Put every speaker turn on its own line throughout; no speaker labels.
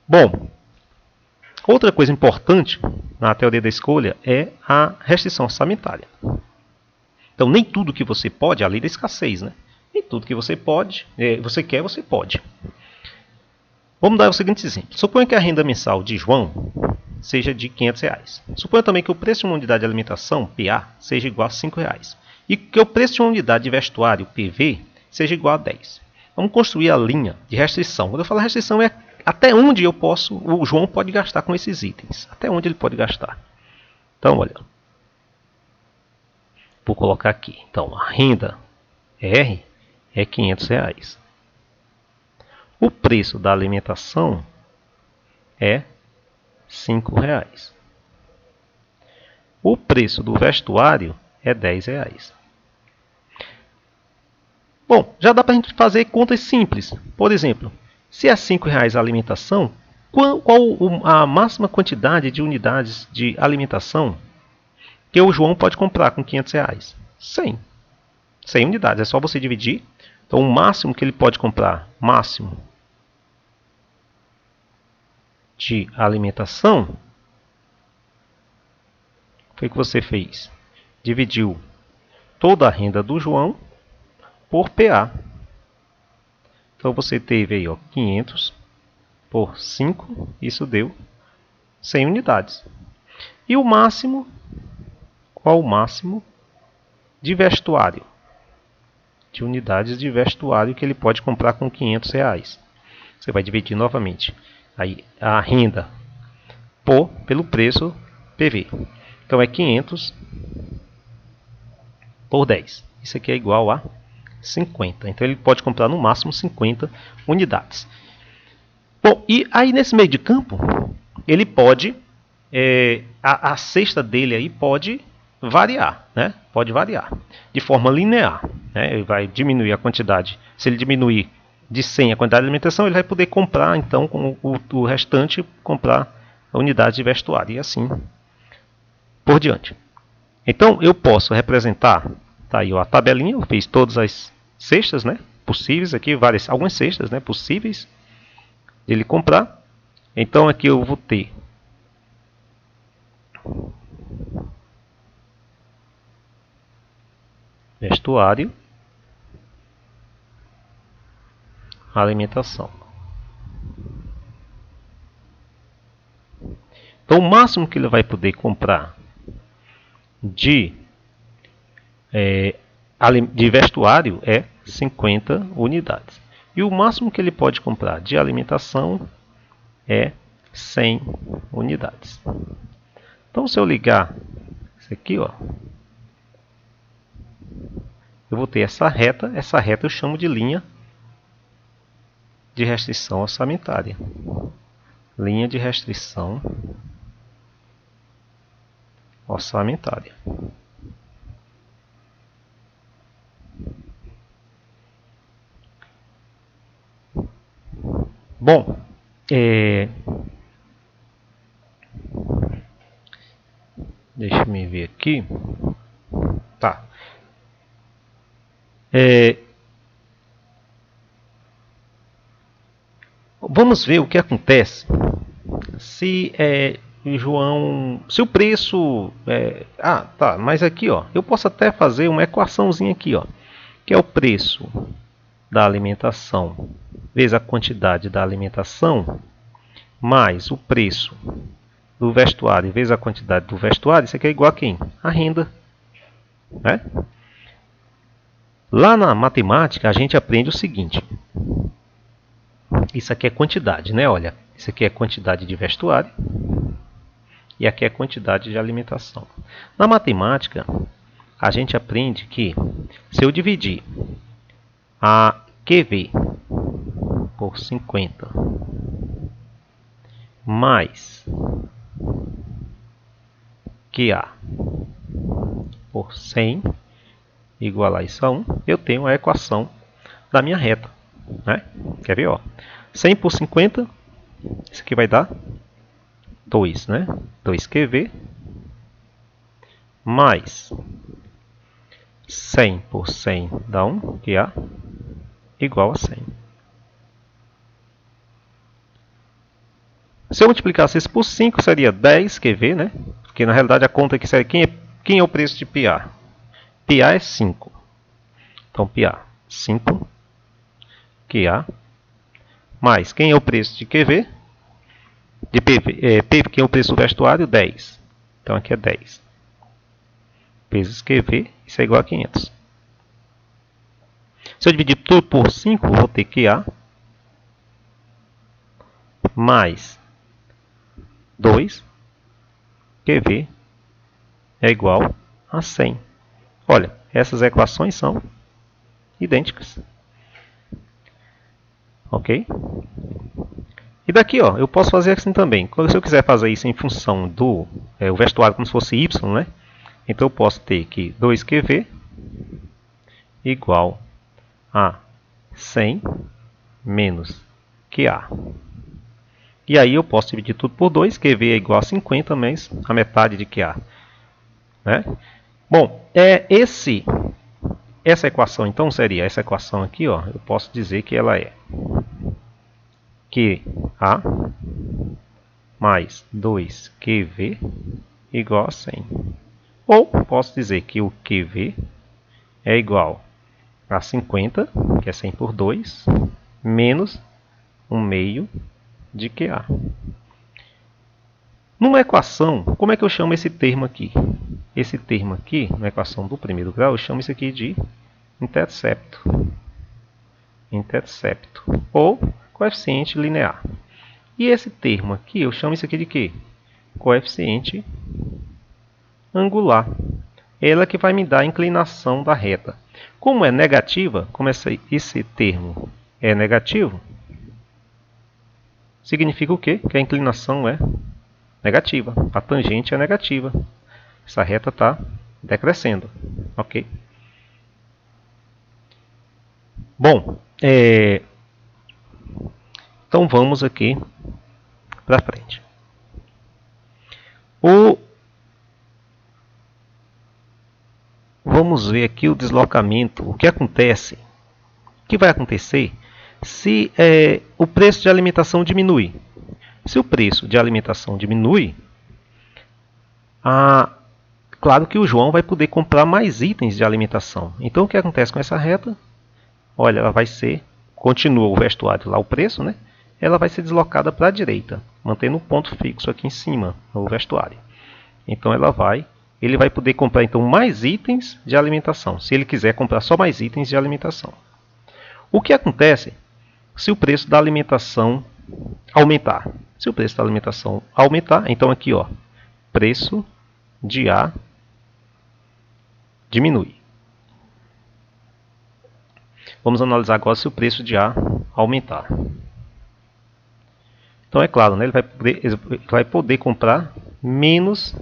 Bom, outra coisa importante na teoria da escolha é a restrição orçamentária. Então, nem tudo que você pode, a lei da escassez, né? Nem tudo que você pode, você quer, você pode. Vamos dar o seguinte exemplo. Suponha que a renda mensal de João seja de R$500. Suponha também que o preço de uma unidade de alimentação, PA, seja igual a R$5. E que o preço de uma unidade de vestuário, PV, seja igual a 10. Vamos construir a linha de restrição. Quando eu falo restrição, é até onde o João pode gastar com esses itens. Até onde ele pode gastar. Então, olha. Vou colocar aqui. Então, a renda R é R$500. O preço da alimentação é R$5. O preço do vestuário é R$10. Bom, já dá para a gente fazer contas simples. Por exemplo, se é R$5 a alimentação, qual a máxima quantidade de unidades de alimentação que o João pode comprar com R$500? 100. 100 unidades, é só você dividir. Então, o máximo que ele pode comprar, máximo de alimentação, foi o que você fez? Dividiu toda a renda do João por PA. Então, você teve aí, ó, 500 por 5, isso deu 100 unidades. E o máximo, qual o máximo de vestuário? De unidades de vestuário que ele pode comprar com R$500. Você vai dividir novamente aí a renda pelo preço PV. Então é 500 por 10. Isso aqui é igual a 50. Então ele pode comprar no máximo 50 unidades. Bom, e aí nesse meio de campo, ele pode, a cesta dele aí pode variar, né? Pode variar de forma linear, né? Ele vai diminuir a quantidade. Se ele diminuir de 100 a quantidade de alimentação, ele vai poder comprar, então, com o restante, comprar a unidade de vestuário e assim por diante. Então, eu posso representar, tá aí ó, a tabelinha, eu fiz todas as cestas, né, possíveis aqui, algumas cestas, né, possíveis de ele comprar. Então, aqui eu vou ter vestuário, alimentação. Então, o máximo que ele vai poder comprar de vestuário é 50 unidades. E o máximo que ele pode comprar de alimentação é 100 unidades. Então, se eu ligar isso aqui, ó, eu vou ter essa reta eu chamo de linha de restrição orçamentária. Linha de restrição orçamentária. Bom, deixa eu me ver aqui. Tá. Vamos ver o que acontece se se o preço tá, mas aqui ó, eu posso até fazer uma equaçãozinha aqui ó, que é o preço da alimentação vezes a quantidade da alimentação mais o preço do vestuário vezes a quantidade do vestuário. Isso aqui é igual a quem? A renda, né? Lá na matemática a gente aprende o seguinte. Isso aqui é quantidade, né? Olha, isso aqui é quantidade de vestuário e aqui é quantidade de alimentação. Na matemática, a gente aprende que se eu dividir a QV por 50 mais QA por 100 igual isso a 1, eu tenho a equação da minha reta, né? Quer ver? Ó? 100 por 50, isso aqui vai dar 2, né? 2 QV mais 100 por 100 dá 1 QA igual a 100. Se eu multiplicasse isso por 5, seria 10 QV, né? Porque na realidade a conta aqui seria quem é o preço de PA? PA é 5. Então PA 5 QA mais quem é o preço de QV? De PV, quem é o preço do vestuário? 10. Então aqui é 10 vezes QV, isso é igual a 500. Se eu dividir tudo por 5, vou ter QA mais 2 QV é igual a 100. Olha, essas equações são idênticas. Ok? E daqui, ó, eu posso fazer assim também. Se eu quiser fazer isso em função do o vestuário como se fosse y, né? Então eu posso ter que 2QV igual a 100 menos QA. E aí eu posso dividir tudo por 2, QV é igual a 50 menos a metade de QA. Né? Bom, essa equação então seria essa equação aqui, ó, eu posso dizer que ela é QA mais 2QV igual a 100. Ou posso dizer que o QV é igual a 50, que é 100 por 2, menos 1 meio de QA. Numa equação, como é que eu chamo esse termo aqui? Esse termo aqui, na equação do primeiro grau, eu chamo isso aqui de intercepto. Intercepto, ou coeficiente linear. E esse termo aqui, eu chamo isso aqui de quê? Coeficiente angular. Ela que vai me dar a inclinação da reta. Como é negativa, como esse termo é negativo, significa o quê? Que a inclinação é negativa. A tangente é negativa. Essa reta está decrescendo. Ok? Bom, então vamos aqui para frente. Vamos ver aqui o deslocamento. O que acontece? O que vai acontecer se o preço de alimentação diminui? Se o preço de alimentação diminui, claro que o João vai poder comprar mais itens de alimentação. Então o que acontece com essa reta? Olha, ela vai ser, continua o vestuário lá, o preço, né? Ela vai ser deslocada para a direita, mantendo um ponto fixo aqui em cima no vestuário. Então ele vai poder comprar então mais itens de alimentação, se ele quiser comprar só mais itens de alimentação. O que acontece se o preço da alimentação aumentar? Se o preço da alimentação aumentar, então aqui, ó, preço de A diminui. Vamos analisar agora se o preço de A aumentar. Então é claro, né, ele vai poder comprar menos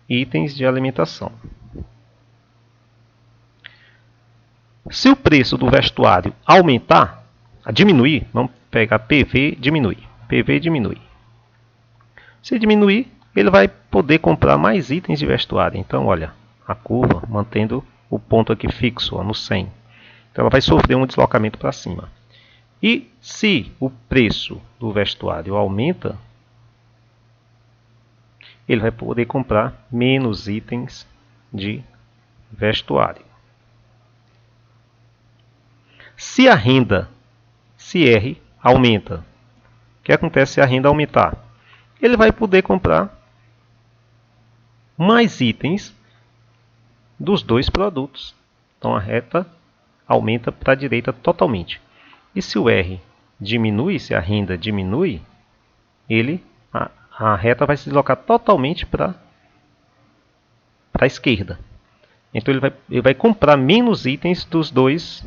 itens de alimentação. Se o preço do vestuário aumentar, diminuir, vamos pegar PV diminui. PV diminui. Se diminuir, ele vai poder comprar mais itens de vestuário. Então, olha, a curva mantendo o ponto aqui fixo, ó, no 100. Então, ela vai sofrer um deslocamento para cima. E se o preço do vestuário aumenta, ele vai poder comprar menos itens de vestuário. Se a renda, se R, aumenta, o que acontece se a renda aumentar? Ele vai poder comprar mais itens dos dois produtos. Então a reta aumenta para a direita totalmente. E se o R diminui, se a renda diminui, a reta vai se deslocar totalmente para a esquerda. Então ele vai comprar menos itens dos dois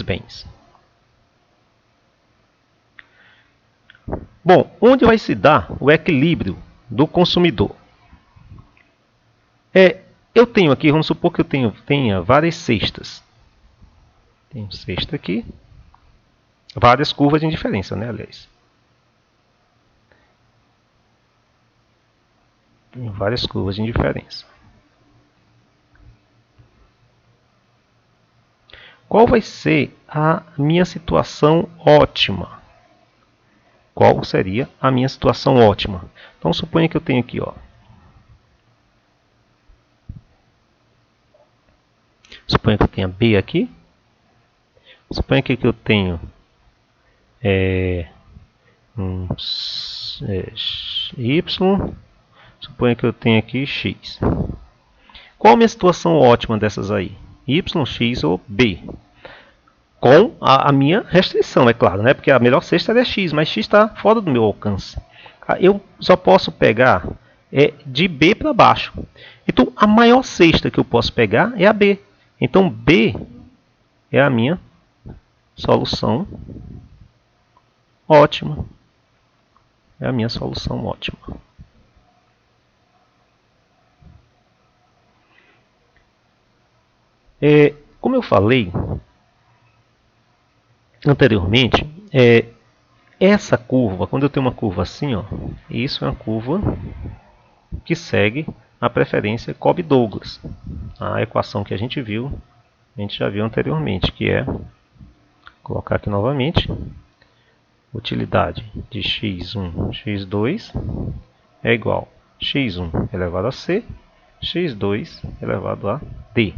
bens. Bom, onde vai se dar o equilíbrio do consumidor? Eu tenho aqui, vamos supor que eu tenha várias cestas. Tem cesta aqui, várias curvas de indiferença, né, aliás. Tem várias curvas de indiferença. Qual vai ser a minha situação ótima? qual seria a minha situação ótima. Então suponha que eu tenho aqui, ó. Suponha que eu tenha B aqui. Suponha que eu tenho Y. Suponha que eu tenho aqui X. Qual a minha situação ótima dessas aí? Y, X ou B? Com a minha restrição, é claro, né? Porque a melhor cesta é X, mas X está fora do meu alcance. Eu só posso pegar de B para baixo. Então, a maior cesta que eu posso pegar é a B. Então, B é a minha solução ótima. É a minha solução ótima. Como eu falei anteriormente, essa curva, quando eu tenho uma curva assim, ó, isso é uma curva que segue a preferência Cobb-Douglas. A equação que a gente já viu anteriormente, que é, vou colocar aqui novamente, utilidade de x1, x2 é igual a x1 elevado a c, x2 elevado a d.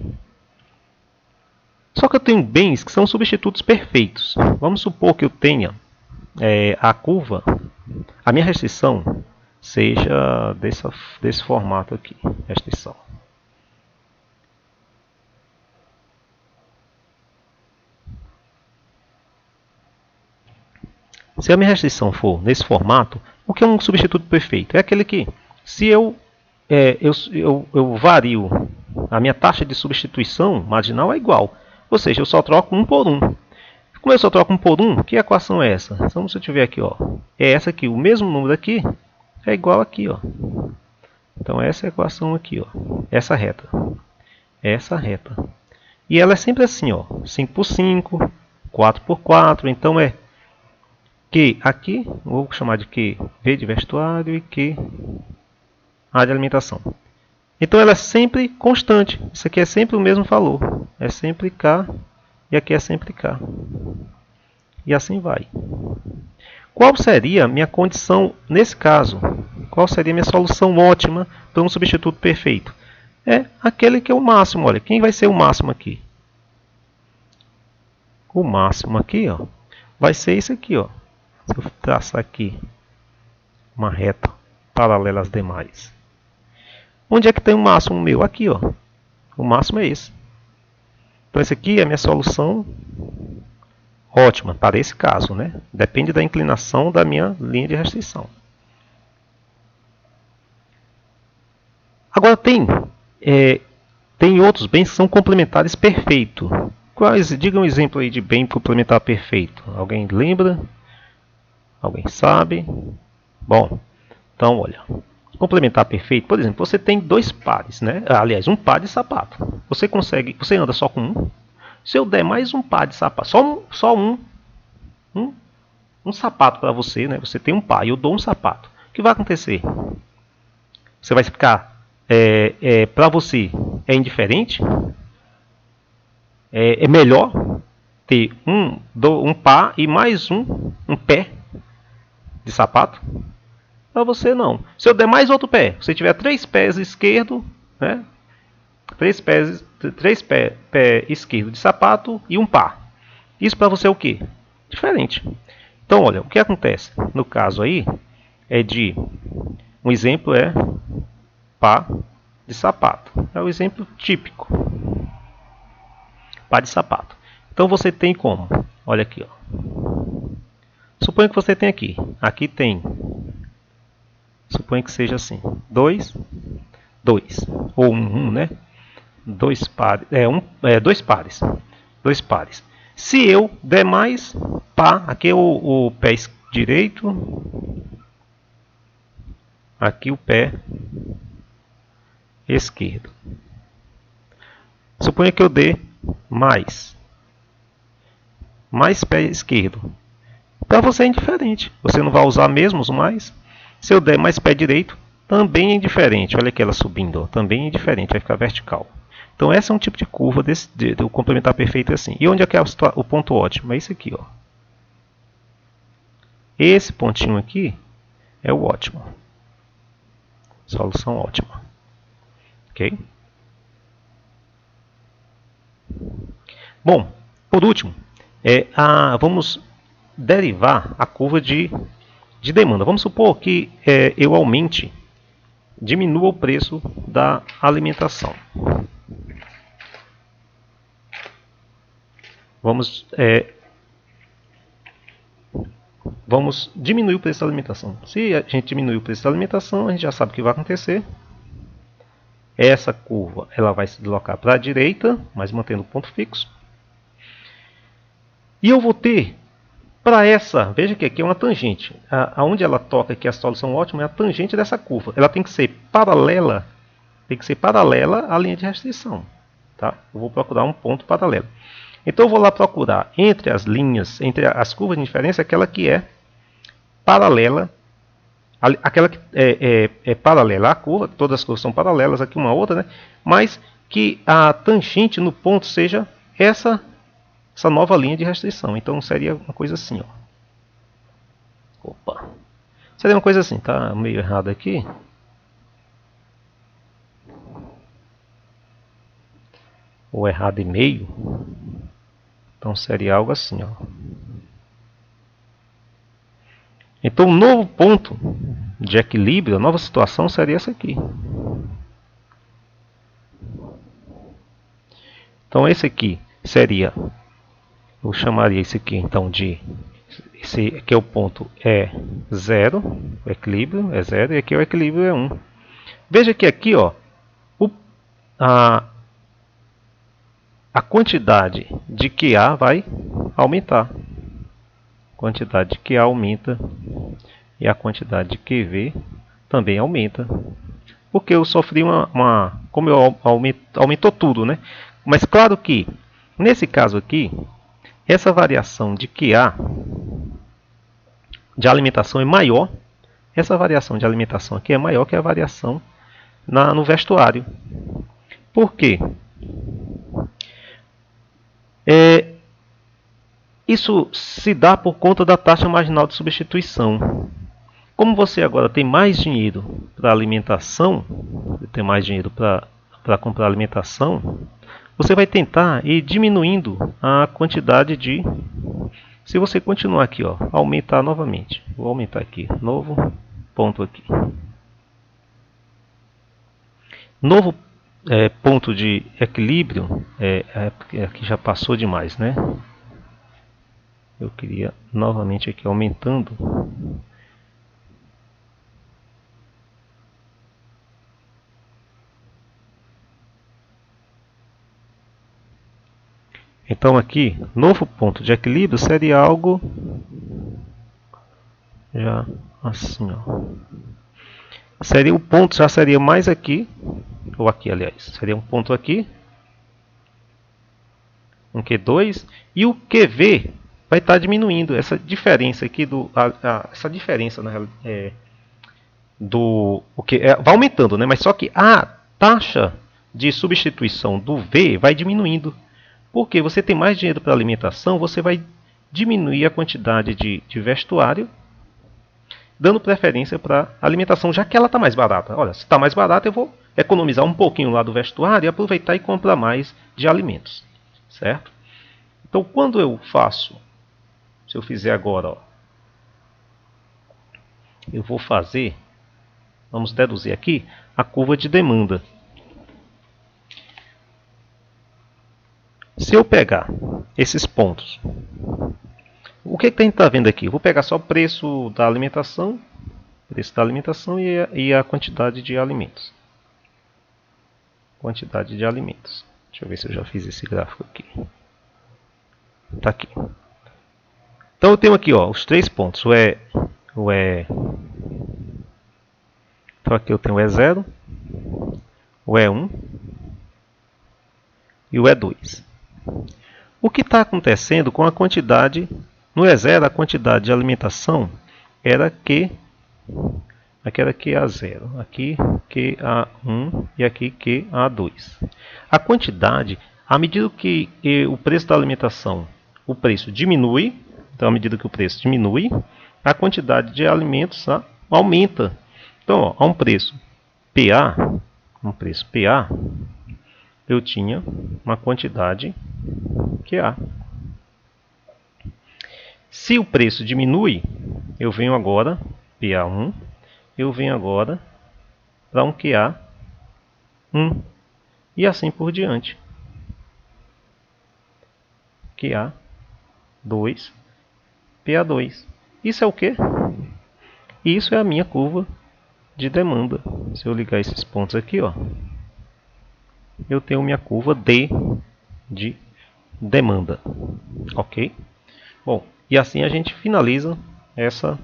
Só que eu tenho bens que são substitutos perfeitos. Vamos supor que eu tenha a curva, a minha restrição seja desse formato aqui, restrição. Se a minha restrição for nesse formato, o que é um substituto perfeito? É aquele que, se eu vario, a minha taxa de substituição marginal é igual. Ou seja, eu só troco 1 por 1. Como eu só troco 1 por 1, que equação é essa? Então, se eu tiver aqui, ó, é essa aqui. O mesmo número aqui é igual aqui, ó. Então, essa é a equação aqui, ó. Essa reta. Essa reta. E ela é sempre assim, ó. 5 por 5, 4 por 4. Então, é Q aqui, vou chamar de Q V de vestuário e Q A de alimentação. Então ela é sempre constante. Isso aqui é sempre o mesmo valor. É sempre K e aqui é sempre K. E assim vai. Qual seria a minha condição nesse caso? Qual seria a minha solução ótima para um substituto perfeito? É aquele que é o máximo. Olha, quem vai ser o máximo aqui? O máximo aqui, ó, vai ser esse aqui, ó. Se eu traçar aqui uma reta paralela às demais. Onde é que tem o máximo meu? Aqui, ó. O máximo é esse. Então, esse aqui é a minha solução ótima para esse caso, né? Depende da inclinação da minha linha de restrição. Agora, tem outros bens que são complementares perfeitos. Diga um exemplo aí de bem complementar perfeito. Alguém lembra? Alguém sabe? Bom, então, olha. Complementar perfeito, por exemplo, você tem 2 pares, né? Aliás, um par de sapato. Você anda só com um. Se eu der mais um par de sapato, só um sapato para você, né? Você tem um par e eu dou um sapato. O que vai acontecer? Você vai ficar, para você, é indiferente? É melhor ter um par e mais um pé de sapato? Para você não. Se eu der mais outro pé, se tiver 3 pés esquerdo, né? 3 pé esquerdo de sapato e um par. Isso para você é o quê? Diferente. Então, olha, o que acontece? No caso aí, um exemplo é par de sapato. É o exemplo típico. Par de sapato. Então, você tem como? Olha aqui, ó. Suponha que você tem aqui. Aqui tem... Suponha que seja assim, 2, ou 1, né? 2 pares, 2 pares. Se eu der mais par, aqui é o pé direito, aqui o pé esquerdo. Suponha que eu dê mais pé esquerdo. Para você é indiferente, você não vai usar mesmo os mais. Se eu der mais pé direito, também é indiferente. Olha aqui ela subindo, ó. Também é indiferente, vai ficar vertical. Então esse é um tipo de curva do complementar perfeito assim. E onde é que é o ponto ótimo? É isso aqui, ó. esse pontinho aqui é o ótimo. Solução ótima. Ok? Bom, por último, vamos derivar a curva de demanda. Vamos supor que eu diminua o preço da alimentação. Vamos diminuir o preço da alimentação. Se a gente diminuir o preço da alimentação, a gente já sabe o que vai acontecer. Essa curva ela vai se deslocar para a direita, mas mantendo o ponto fixo. E eu vou ter para essa, veja que aqui é uma tangente. Aonde ela toca aqui a solução ótima é a tangente dessa curva. Ela tem que ser paralela, à linha de restrição. Tá? Eu vou procurar um ponto paralelo. Então eu vou lá procurar entre as linhas, entre as curvas de inferência, aquela que é paralela, aquela que é paralela à curva, todas as curvas são paralelas aqui uma à outra, né? Mas que a tangente no ponto seja essa nova linha de restrição. Então seria uma coisa assim, ó. Opa. Seria uma coisa assim, tá meio errado aqui. Ou errado e meio. Então seria algo assim, ó. Então o novo ponto de equilíbrio, a nova situação seria essa aqui. Então esse aqui seria, eu chamaria esse aqui então de, esse aqui é o ponto zero, o equilíbrio é 0 e aqui o equilíbrio é 1. Veja que aqui, ó, a quantidade de QA vai aumentar. A quantidade de QA aumenta e a quantidade de QV também aumenta. Porque eu sofri como eu aumentou tudo, né? Mas claro que nesse caso aqui, essa variação de QA de alimentação é maior. Essa variação de alimentação aqui é maior que a variação no vestuário. Por quê? Isso se dá por conta da taxa marginal de substituição. Como você agora tem mais dinheiro para alimentação, tem mais dinheiro para comprar alimentação, você vai tentar ir diminuindo a quantidade de... Se você continuar aqui, ó, aumentar novamente. Vou aumentar aqui, novo ponto aqui. Novo ponto de equilíbrio, aqui já passou demais, né? Eu queria novamente aqui aumentando. Então aqui, novo ponto de equilíbrio seria algo já assim, ó. Seria o ponto, já seria mais aqui, ou aqui, aliás, seria um ponto aqui, um Q2, e o QV vai estar diminuindo. Essa diferença aqui essa diferença vai aumentando, né? Mas só que a taxa de substituição do V vai diminuindo. Porque você tem mais dinheiro para alimentação, você vai diminuir a quantidade de vestuário, dando preferência para alimentação, já que ela está mais barata. Olha, se está mais barata, eu vou economizar um pouquinho lá do vestuário e aproveitar e comprar mais de alimentos, certo? Então, quando eu faço, se eu fizer agora, ó, eu vou fazer, vamos deduzir aqui, a curva de demanda. Se eu pegar esses pontos, o que a gente está vendo aqui? Eu vou pegar só o preço da alimentação e a quantidade de alimentos. Quantidade de alimentos. Deixa eu ver se eu já fiz esse gráfico aqui. Está aqui. Então eu tenho aqui, ó, os três pontos. Então aqui eu tenho o E0, o E1 e o E2. O que está acontecendo com a quantidade, no E0 a quantidade de alimentação era Q, aqui era QA0, aqui QA1 e aqui QA2. A quantidade, à medida que o preço da alimentação, o preço diminui, Então, à medida que o preço diminui, a quantidade de alimentos aumenta. Então, ó, a um preço PA, eu tinha uma quantidade QA. Se o preço diminui, eu venho agora, PA1, eu venho agora para um QA1 e assim por diante. QA2, PA2. Isso é o quê? Isso é a minha curva de demanda. Se eu ligar esses pontos aqui, ó, eu tenho minha curva D de demanda. Ok? Bom, e assim a gente finaliza essa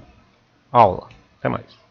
aula. Até mais.